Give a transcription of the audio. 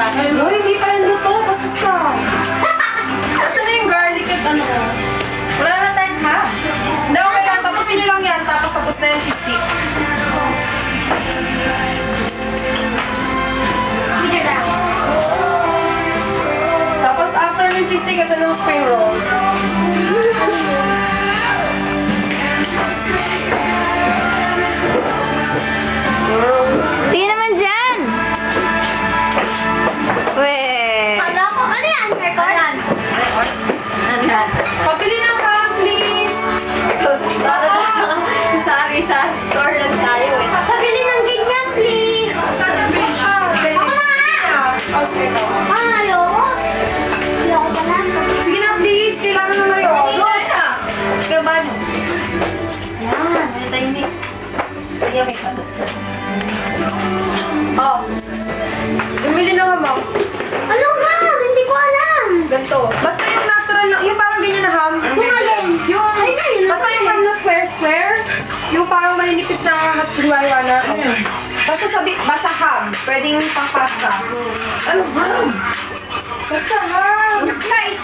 Uy, hindi pa rin luto. Bastos ka. Ito na yung garlic at ano. Wala na tayong ha. Hindi, okay lang. Tapusin nyo lang yan. Tapos na yung chick-chick. Tapos after ng chick-chick, ito ng spring roll. Sige naman dyan! Weh! Kala ko, ano yan? Record? Ano yan? Pabili ng ham, please! Sorry, sa store lang tayo eh. Pabili ng ganyan, please. Ako na! Ayoko. Ayoko pa na. Sige na, please! Kailangan na ngayon. Ayoko na. Kaya ba no? Yan, may tahimik. Sige, wait lang. Oh. Bumili na nga, ma'am. Ano nga? Hindi ko alam. Ganito. Basta yung natural na, yung parang ganyan na ham. Yung alin? Yung, Ay, ayun. basta yung ham na square. Yung parang malinipit na hiwa-hiwa na. Basta ham. Pwedeng pang pasta. Ano ham? Basta ham. Guys,